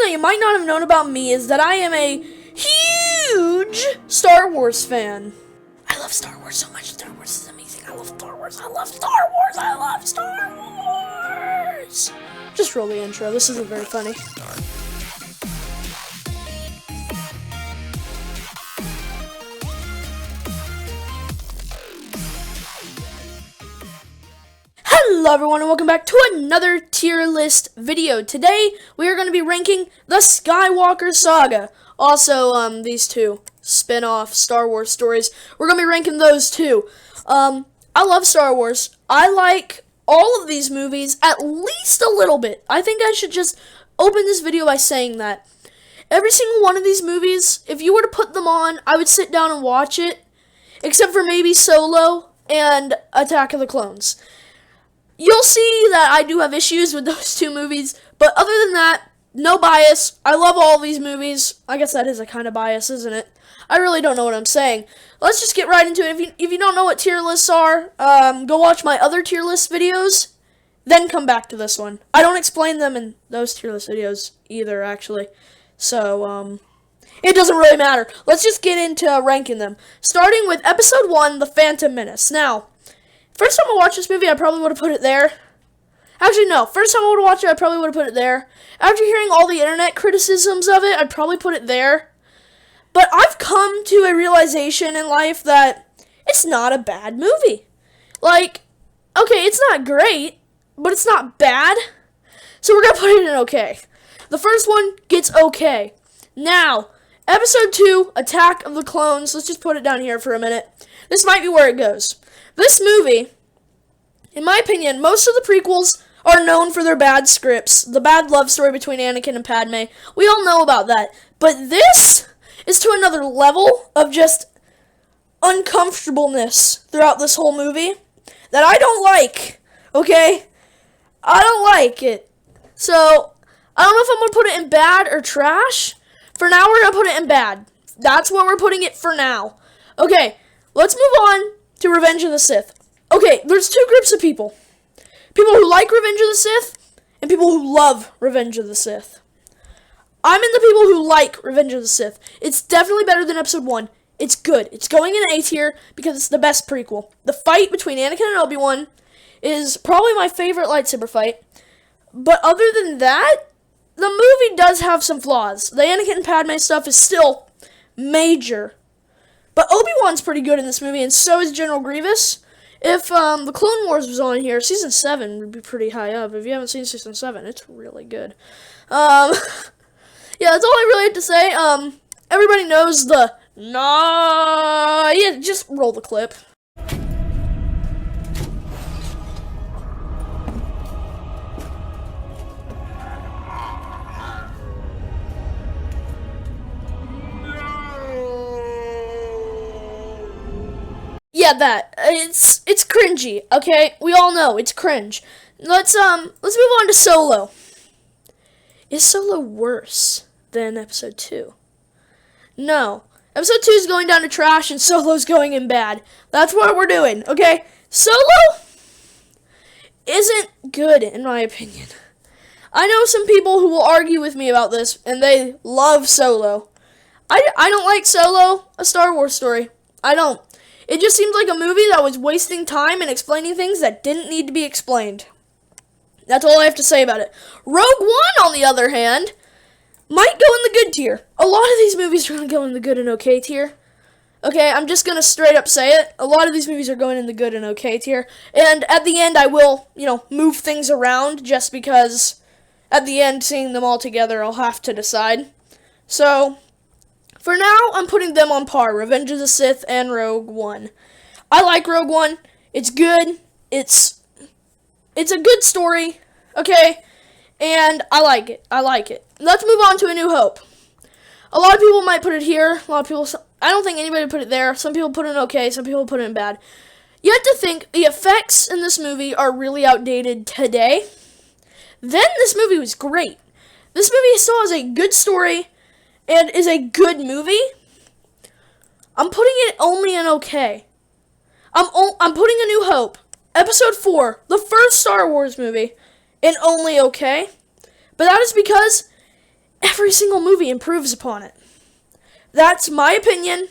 that you might not have known about me is that I am a huge Star Wars fan. I love Star Wars so much. Star Wars is amazing. I love Star Wars. I love Star Wars. I love Star Wars. Just roll the intro. This isn't very funny. Hello everyone and welcome back to another tier list video. Today we are going to be ranking the Skywalker Saga. Also, these two spin-off Star Wars stories. We're going to be ranking those too. I love Star Wars. I like all of these movies at least a little bit. I think I should just open this video by saying that. Every single one of these movies, if you were to put them on, I would sit down and watch it. Except for maybe Solo and Attack of the Clones. You'll see that I do have issues with those two movies, but other than that, no bias. I love all these movies. I guess that is a kind of bias, isn't it? I really don't know what I'm saying. Let's just get right into it. If you don't know what tier lists are, go watch my other tier list videos, then come back to this one. I don't explain them in those tier list videos either, actually. So, it doesn't really matter. Let's just get into ranking them. Starting with Episode 1, The Phantom Menace. Now, first time I watched this movie, I probably would have put it there. Actually, no. First time I would have watched it, I probably would have put it there. After hearing all the internet criticisms of it, I'd probably put it there. But I've come to a realization in life that it's not a bad movie. Like, okay, it's not great, but it's not bad. So we're going to put it in okay. The first one gets okay. Now, Episode 2, Attack of the Clones. Let's just put it down here for a minute. This might be where it goes. This movie, in my opinion, most of the prequels are known for their bad scripts, the bad love story between Anakin and Padme. We all know about that. But this is to another level of just uncomfortableness throughout this whole movie that I don't like, okay? I don't like it. So, I don't know if I'm going to put it in bad or trash. For now, we're going to put it in bad. That's what we're putting it for now. Okay, let's move on to Revenge of the Sith. Okay, there's two groups of people. People who like Revenge of the Sith, and people who love Revenge of the Sith. I'm in the people who like Revenge of the Sith. It's definitely better than Episode 1. It's good. It's going in A tier because it's the best prequel. The fight between Anakin and Obi-Wan is probably my favorite lightsaber fight. But other than that, the movie does have some flaws. The Anakin and Padme stuff is still major. But Obi-Wan's pretty good in this movie, and so is General Grievous. If the Clone Wars was on here, Season 7 would be pretty high up. If you haven't seen Season 7, it's really good. Yeah, that's all I really have to say. Everybody knows the nah. Yeah, just roll the clip. Yeah, that. It's cringy, okay? We all know it's cringe. Let's move on to Solo. Is Solo worse than Episode 2? No. Episode 2 is going down to trash and Solo's going in bad. That's what we're doing, okay? Solo isn't good, in my opinion. I know some people who will argue with me about this, and they love Solo. I don't like Solo, a Star Wars story. I don't. It just seemed like a movie that was wasting time and explaining things that didn't need to be explained. That's all I have to say about it. Rogue One, on the other hand, might go in the good tier. A lot of these movies are going to go in the good and okay tier. Okay, I'm just going to straight up say it. A lot of these movies are going in the good and okay tier. And at the end, I will, move things around just because at the end, seeing them all together, I'll have to decide. So, for now, I'm putting them on par, Revenge of the Sith and Rogue One. I like Rogue One. It's good. It's a good story, okay? And I like it. Let's move on to A New Hope. A lot of people might put it here. A lot of people, I don't think anybody put it there. Some people put it in okay. Some people put it in bad. You have to think the effects in this movie are really outdated today. Then this movie was great. This movie still has a good story and is a good movie. I'm putting it only in okay. I'm putting A New Hope, Episode 4, the first Star Wars movie, in only okay. But that is because every single movie improves upon it. That's my opinion.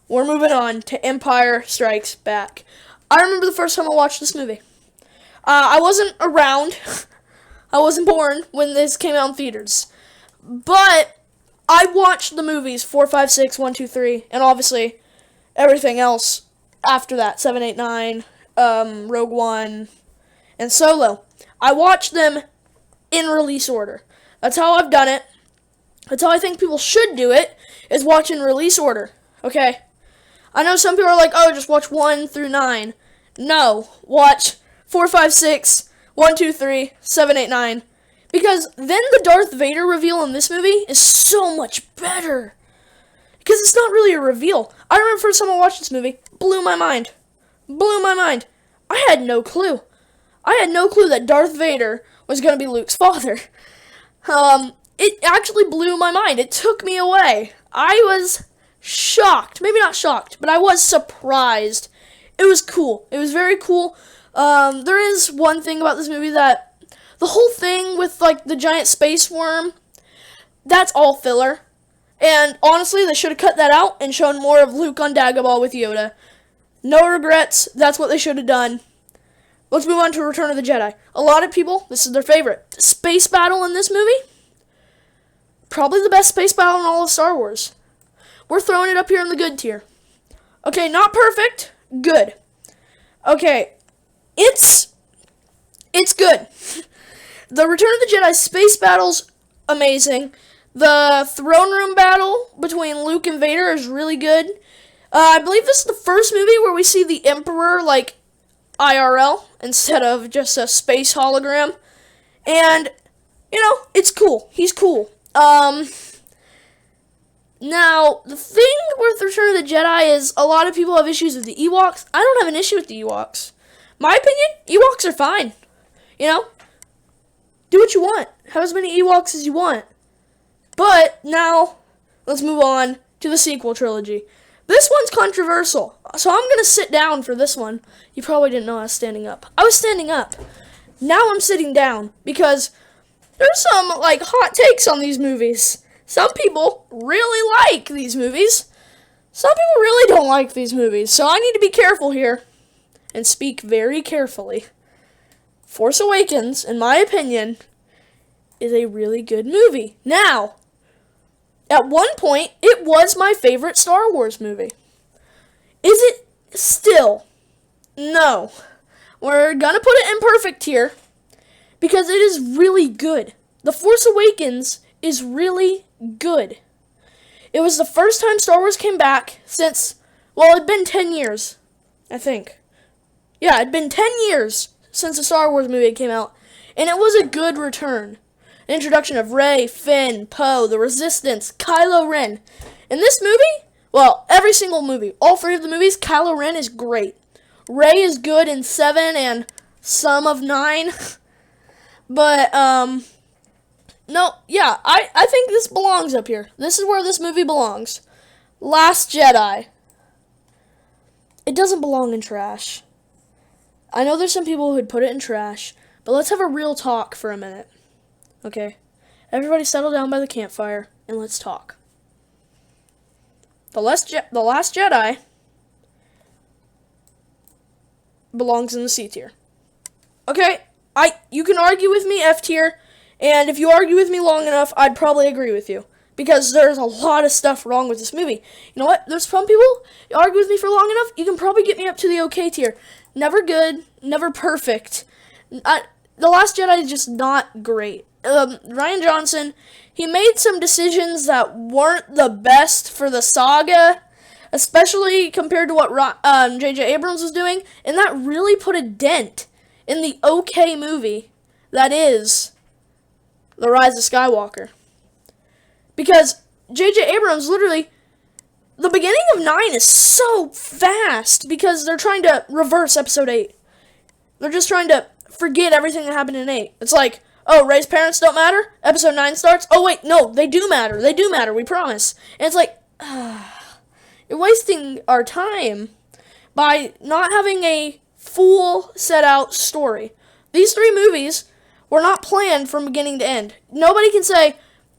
We're moving on to Empire Strikes Back. I remember the first time I watched this movie. I wasn't around. I wasn't born when this came out in theaters. But I watched the movies 4, 5, 6, 1, 2, 3, and obviously everything else after that, 7, 8, 9, Rogue One, and Solo. I watched them in release order. That's how I've done it. That's how I think people should do it, is watch in release order. Okay? I know some people are like, oh, just watch 1 through 9. No. Watch 4, 5, 6, 1, 2, 3, 7, 8, 9. Because then the Darth Vader reveal in this movie is so much better. Because it's not really a reveal. I remember the first time I watched this movie, blew my mind. Blew my mind. I had no clue. I had no clue that Darth Vader was going to be Luke's father. It actually blew my mind. It took me away. I was shocked. Maybe not shocked, but I was surprised. It was cool. It was very cool. There is one thing about this movie that the whole thing with, like, the giant space worm, that's all filler. And honestly, they should have cut that out and shown more of Luke on Dagobah with Yoda. No regrets. That's what they should have done. Let's move on to Return of the Jedi. A lot of people, this is their favorite. Space battle in this movie? Probably the best space battle in all of Star Wars. We're throwing it up here in the good tier. Okay, not perfect. Good. Okay, it's good. The Return of the Jedi space battle's amazing. The throne room battle between Luke and Vader is really good. I believe this is the first movie where we see the Emperor, like, IRL instead of just a space hologram. And, you know, it's cool. He's cool. Now, the thing with Return of the Jedi is a lot of people have issues with the Ewoks. I don't have an issue with the Ewoks. My opinion, Ewoks are fine. You know? Do what you want. Have as many Ewoks as you want. But, now, let's move on to the sequel trilogy. This one's controversial, so I'm going to sit down for this one. You probably didn't know I was standing up. I was standing up. Now I'm sitting down, because there's some, like, hot takes on these movies. Some people really like these movies. Some people really don't like these movies, so I need to be careful here and speak very carefully. Force Awakens, in my opinion, is a really good movie. Now, at one point, it was my favorite Star Wars movie. Is it still? No. We're gonna put it in perfect tier because it is really good. The Force Awakens is really good. It was the first time Star Wars came back since, well, it'd been 10 years, I think. Yeah, it'd been 10 years since a Star Wars movie came out, and it was a good return. An introduction of Rey, Finn, Poe, the Resistance, Kylo Ren. In this movie, well, every single movie, all 3 of the movies, Kylo Ren is great. Rey is good in 7 and some of 9. But, no, yeah, I think this belongs up here. This is where this movie belongs. Last Jedi. It doesn't belong in trash. I know there's some people who'd put it in trash, but let's have a real talk for a minute. Okay? Everybody settle down by the campfire, and let's talk. The Last Jedi belongs in the C tier. Okay? You can argue with me, F tier, and if you argue with me long enough, I'd probably agree with you. Because there's a lot of stuff wrong with this movie. You know what? There's some people, you argue with me for long enough, you can probably get me up to the okay tier. Never good, never perfect. The Last Jedi is just not great. Rian Johnson, he made some decisions that weren't the best for the saga, especially compared to what J.J. Abrams was doing, and that really put a dent in the okay movie that is The Rise of Skywalker. Because J.J. Abrams literally, the beginning of 9 is so fast because they're trying to reverse episode 8. They're just trying to forget everything that happened in 8. It's like, oh, Rey's parents don't matter? Episode 9 starts? Oh, wait, no, they do matter. They do matter, we promise. And it's like, you're wasting our time by not having a full set-out story. These 3 movies were not planned from beginning to end. Nobody can say,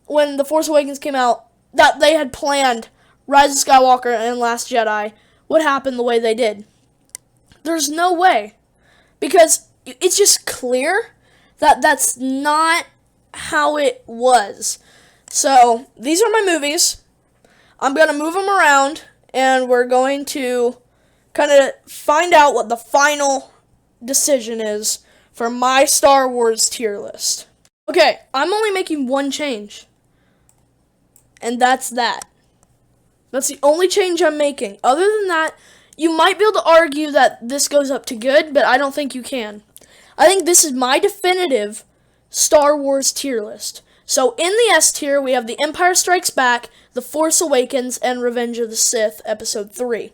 when The Force Awakens came out, that they had planned Rise of Skywalker and Last Jedi would happen the way they did. There's no way. Because it's just clear that that's not how it was. So, these are my movies. I'm going to move them around, and we're going to kind of find out what the final decision is for my Star Wars tier list. Okay, I'm only making one change. And that's that. That's the only change I'm making. Other than that, you might be able to argue that this goes up to good, but I don't think you can. I think this is my definitive Star Wars tier list. So in the S tier, we have The Empire Strikes Back, The Force Awakens, and Revenge of the Sith, Episode 3.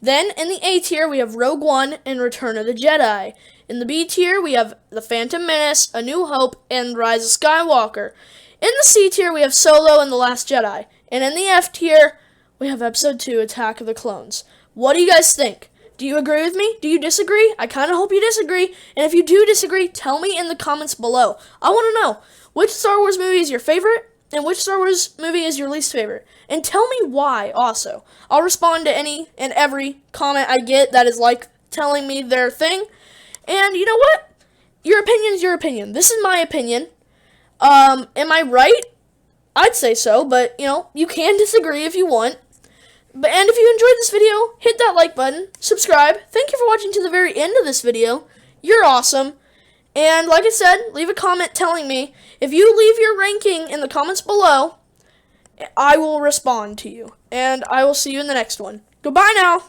Then in the A tier, we have Rogue One and Return of the Jedi. In the B tier, we have The Phantom Menace, A New Hope, and Rise of Skywalker. In the C tier, we have Solo and The Last Jedi. And in the F tier, we have Episode 2, Attack of the Clones. What do you guys think? Do you agree with me? Do you disagree? I kind of hope you disagree. And if you do disagree, tell me in the comments below. I want to know, which Star Wars movie is your favorite? And which Star Wars movie is your least favorite? And tell me why also. I'll respond to any and every comment I get that is like telling me their thing. And you know what? Your opinion is your opinion. This is my opinion. Am I right? I'd say so, but, you can disagree if you want. And if you enjoyed this video, hit that like button, subscribe. Thank you for watching to the very end of this video. You're awesome. And like I said, leave a comment telling me. If you leave your ranking in the comments below, I will respond to you. And I will see you in the next one. Goodbye now.